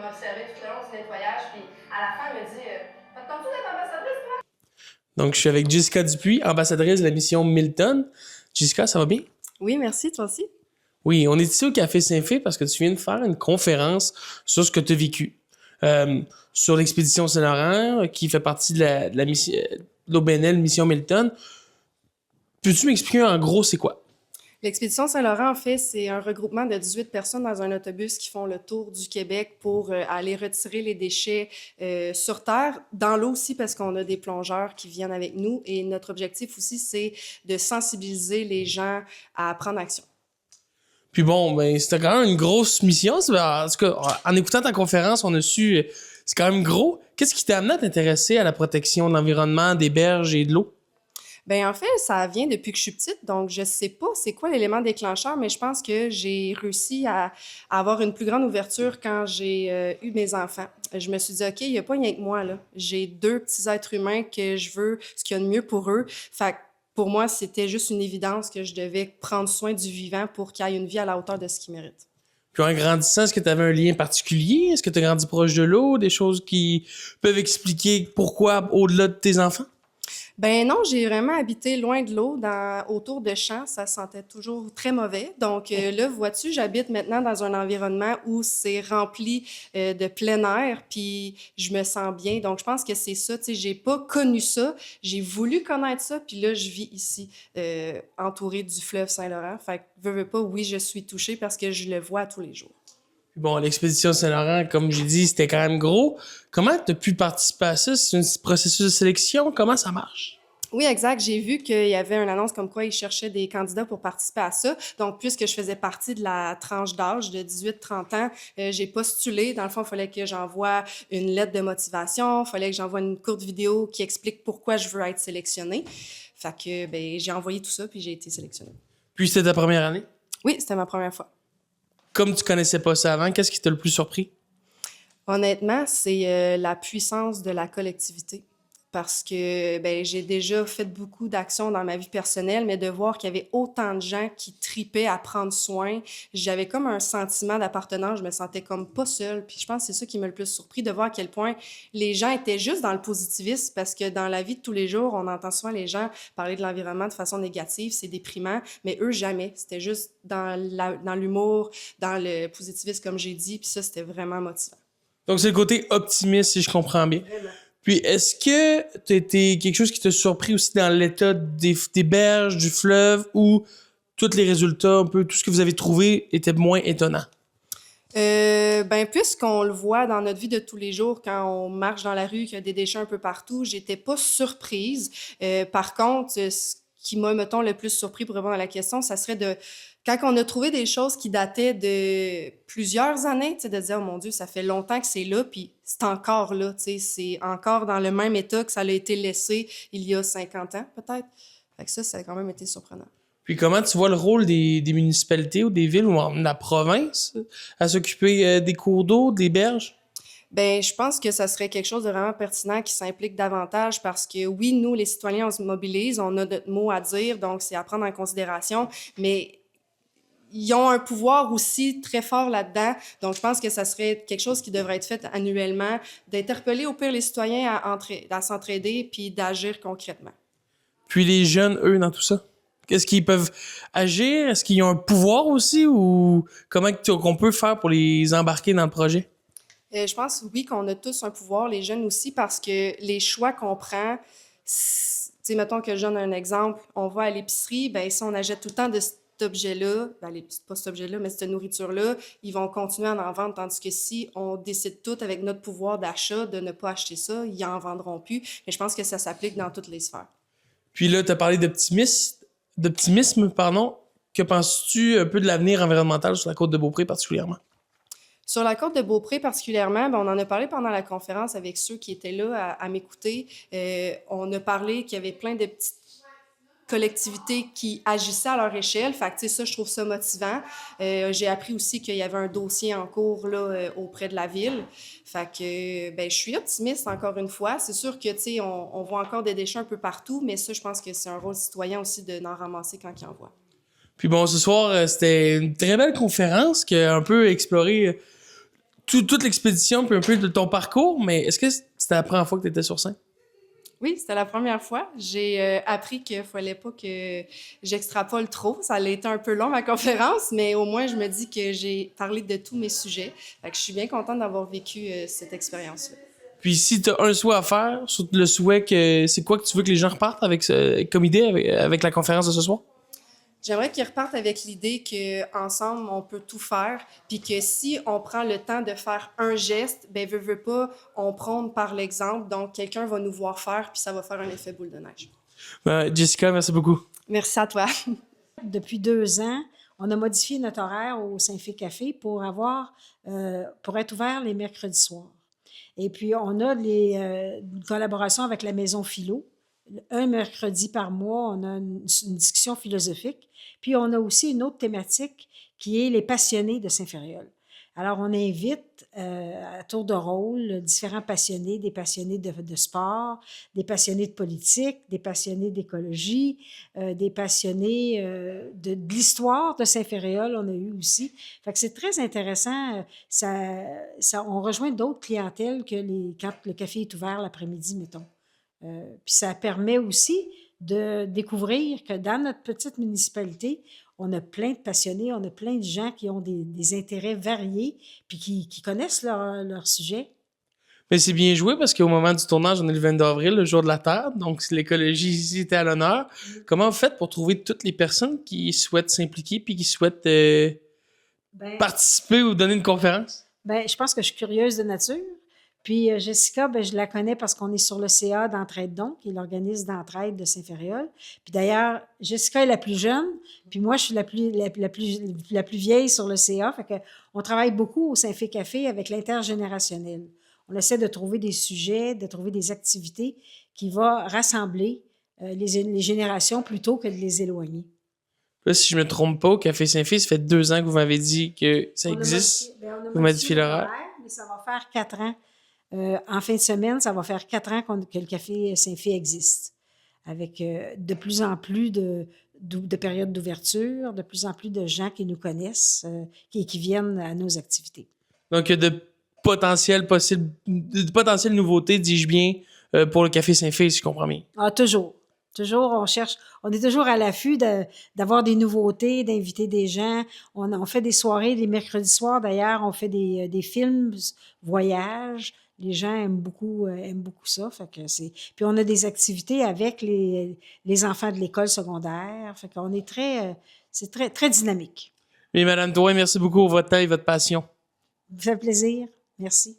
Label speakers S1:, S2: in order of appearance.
S1: m'observait tout le long du nettoyage. Puis à la fin, elle me dit ça te tente-tu d'être ambassadrice, toi?
S2: Donc, je suis avec Jessica Dupuis, ambassadrice de la mission Milton. Jessica, ça va bien?
S3: Oui, merci, toi aussi.
S2: Oui, on est ici au Café Saint-Fé parce que tu viens de faire une conférence sur ce que tu as vécu. Sur l'expédition Saint-Laurent, qui fait partie de la mission, l'OBNL Mission Milton. Peux-tu m'expliquer en gros c'est quoi?
S3: L'Expédition Saint-Laurent, en fait, c'est un regroupement de 18 personnes dans un autobus qui font le tour du Québec pour aller retirer les déchets sur Terre, dans l'eau aussi parce qu'on a des plongeurs qui viennent avec nous. Et notre objectif aussi, c'est de sensibiliser les gens à prendre action.
S2: Puis bon, ben c'était quand même une grosse mission. En tout cas, en écoutant ta conférence, on a su... c'est quand même gros. Qu'est-ce qui t'a amené à t'intéresser à la protection de l'environnement, des berges et de l'eau?
S3: Ben en fait, ça vient depuis que je suis petite, donc je sais pas c'est quoi l'élément déclencheur, mais je pense que j'ai réussi à avoir une plus grande ouverture quand j'ai eu mes enfants. Je me suis dit, OK, il n'y a pas rien que moi, là. J'ai deux petits êtres humains que je veux ce qu'il y a de mieux pour eux. Fait que pour moi, c'était juste une évidence que je devais prendre soin du vivant pour qu'il ait une vie à la hauteur de ce qu'il mérite.
S2: Puis en grandissant, est-ce que tu avais un lien particulier? Est-ce que tu as grandi proche de l'eau? Des choses qui peuvent expliquer pourquoi au-delà de tes enfants?
S3: Ben non, j'ai vraiment habité loin de l'eau, autour de champs. Ça sentait toujours très mauvais. Donc là, vois-tu, j'habite maintenant dans un environnement où c'est rempli de plein air, puis je me sens bien. Donc je pense que c'est ça. Tu sais, j'ai pas connu ça. J'ai voulu connaître ça, puis là, je vis ici, entourée du fleuve Saint-Laurent. Fait que, veux pas, oui, je suis touchée parce que je le vois tous les jours.
S2: Bon, l'expédition Saint-Laurent, comme j'ai dit, c'était quand même gros. Comment tu as pu participer à ça? C'est un processus de sélection? Comment ça marche?
S3: Oui, exact. J'ai vu qu'il y avait une annonce comme quoi ils cherchaient des candidats pour participer à ça. Donc, puisque je faisais partie de la tranche d'âge de 18-30 ans, j'ai postulé. Dans le fond, il fallait que j'envoie une lettre de motivation, il fallait que j'envoie une courte vidéo qui explique pourquoi je veux être sélectionnée. Fait que, ben, j'ai envoyé tout ça, puis j'ai été sélectionnée.
S2: Puis c'était ta première année?
S3: Oui, c'était ma première fois.
S2: Comme tu connaissais pas ça avant, qu'est-ce qui t'a le plus surpris?
S3: Honnêtement, c'est la puissance de la collectivité. Parce que ben, j'ai déjà fait beaucoup d'actions dans ma vie personnelle, mais de voir qu'il y avait autant de gens qui tripaient à prendre soin, j'avais comme un sentiment d'appartenance, je me sentais comme pas seule. Puis je pense que c'est ça qui m'a le plus surpris, de voir à quel point les gens étaient juste dans le positivisme, parce que dans la vie de tous les jours, on entend souvent les gens parler de l'environnement de façon négative, c'est déprimant, mais eux, jamais. C'était juste dans l'humour, dans le positivisme, comme j'ai dit, puis ça, c'était vraiment motivant.
S2: Donc c'est le côté optimiste, si je comprends bien.
S3: Vraiment.
S2: Puis est-ce que t'as été quelque chose qui t'a surpris aussi dans l'état des berges, du fleuve, ou tous les résultats, un peu tout ce que vous avez trouvé était moins étonnant?
S3: Ben, puisqu'on le voit dans notre vie de tous les jours, quand on marche dans la rue, qu'il y a des déchets un peu partout, j'étais pas surprise. Par contre, ce qui m'a, mettons, le plus surpris pour répondre à la question, ça serait quand on a trouvé des choses qui dataient de plusieurs années, tu sais, de dire, oh mon Dieu, ça fait longtemps que c'est là, puis c'est encore là, tu sais, c'est encore dans le même état que ça a été laissé il y a 50 ans, peut-être. Fait que ça a quand même été surprenant.
S2: Puis comment tu vois le rôle des municipalités ou des villes ou de la province à s'occuper des cours d'eau, des berges?
S3: Ben, je pense que ça serait quelque chose de vraiment pertinent qui s'implique davantage parce que oui, nous, les citoyens, on se mobilise, on a notre mot à dire, donc c'est à prendre en considération, mais ils ont un pouvoir aussi très fort là-dedans. Donc, je pense que ça serait quelque chose qui devrait être fait annuellement, d'interpeller au pire les citoyens à s'entraider puis d'agir concrètement.
S2: Puis les jeunes, eux, dans tout ça? Est-ce qu'ils peuvent agir? Est-ce qu'ils ont un pouvoir aussi? Ou comment qu'on peut faire pour les embarquer dans le projet?
S3: Je pense, oui, qu'on a tous un pouvoir, les jeunes aussi, parce que les choix qu'on prend, tu sais, mettons que je donne un exemple, on va à l'épicerie, ben si on achète tout le temps de cet objet-là, ben, pas cet objet-là, mais cette nourriture-là, ils vont continuer à en vendre, tandis que si on décide tout avec notre pouvoir d'achat de ne pas acheter ça, ils en vendront plus. Mais je pense que ça s'applique dans toutes les sphères.
S2: Puis là, tu as parlé d'optimisme, pardon. Que penses-tu un peu de l'avenir environnemental sur la côte de Beaupré particulièrement?
S3: Sur la côte de Beaupré particulièrement, ben, on en a parlé pendant la conférence avec ceux qui étaient là à m'écouter. On a parlé qu'il y avait plein de petites collectivités qui agissaient à leur échelle. Fait que, tu sais, ça, je trouve ça motivant. J'ai appris aussi qu'il y avait un dossier en cours là, auprès de la ville. Fait que, ben, je suis optimiste encore une fois. C'est sûr que, tu sais, on voit encore des déchets un peu partout, mais ça, je pense que c'est un rôle citoyen aussi de n'en ramasser quand il en voit.
S2: Puis bon, ce soir, c'était une très belle conférence qui a un peu exploré toute l'expédition, puis un peu de ton parcours, mais est-ce que c'était la première fois que tu étais sur scène?
S3: Oui, c'était la première fois. J'ai appris qu'il fallait pas que j'extrapole trop. Ça allait été un peu long, ma conférence, mais au moins, je me dis que j'ai parlé de tous mes sujets. Fait que je suis bien contente d'avoir vécu cette expérience-là.
S2: Puis si tu as un souhait à faire, sur le souhait que c'est quoi que tu veux que les gens repartent avec comme idée avec la conférence de ce soir?
S3: J'aimerais qu'ils repartent avec l'idée qu'ensemble, on peut tout faire, puis que si on prend le temps de faire un geste, ben veut pas, on prône par l'exemple, donc quelqu'un va nous voir faire, puis ça va faire un effet boule de neige.
S2: Jessica, merci beaucoup.
S3: Merci à toi.
S4: Depuis 2 ans, on a modifié notre horaire au Saint-Fé Café pour être ouvert les mercredis soirs. Et puis, on a une collaboration avec la Maison Philo. Un mercredi par mois, on a une discussion philosophique. Puis, on a aussi une autre thématique qui est les passionnés de Saint-Ferréol. Alors, on invite à tour de rôle différents passionnés, des passionnés de sport, des passionnés de politique, des passionnés d'écologie, des passionnés de l'histoire de Saint-Ferréol, on a eu aussi. Fait que c'est très intéressant. On rejoint d'autres clientèles quand le café est ouvert l'après-midi, mettons. Puis ça permet aussi de découvrir que dans notre petite municipalité, on a plein de passionnés, on a plein de gens qui ont des intérêts variés puis qui connaissent leur sujet.
S2: Mais c'est bien joué parce qu'au moment du tournage, on est le 22 avril, le jour de la Terre, donc l'écologie ici était à l'honneur. Comment vous faites pour trouver toutes les personnes qui souhaitent s'impliquer puis qui souhaitent participer ou donner une conférence?
S4: Je pense que je suis curieuse de nature. Puis Jessica, je la connais parce qu'on est sur le CA d'Entraide donc, qui est l'organisme d'entraide de Saint-Ferréol. Puis d'ailleurs, Jessica est la plus jeune, puis moi, je suis la plus vieille sur le CA. Fait que on travaille beaucoup au Saint-Fé Café avec l'intergénérationnel. On essaie de trouver des sujets, de trouver des activités qui vont rassembler les générations plutôt que de les éloigner.
S2: Là, si je me trompe pas, au Café Saint-Fé, ça fait 2 ans que vous m'avez dit que ça existe.
S4: On a
S2: modifié l'horaire.
S4: Mais ça va faire 4 ans. En fin de semaine, ça va faire 4 ans que le Café Saint-Fé existe, avec de plus en plus de périodes d'ouverture, de plus en plus de gens qui nous connaissent et qui viennent à nos activités.
S2: Donc, il y a de potentielles nouveautés, dis-je bien, pour le Café Saint-Fé, si je comprends bien.
S4: Ah, toujours. Toujours, on est toujours à l'affût d'avoir des nouveautés, d'inviter des gens. On fait des soirées, les mercredis soirs d'ailleurs, on fait des films, voyages. Les gens aiment beaucoup ça. Fait que puis on a des activités avec les enfants de l'école secondaire. Fait qu'on est c'est très, très dynamique.
S2: Mais Madame Drouin, merci beaucoup pour votre temps et votre passion.
S4: Ça fait plaisir. Merci.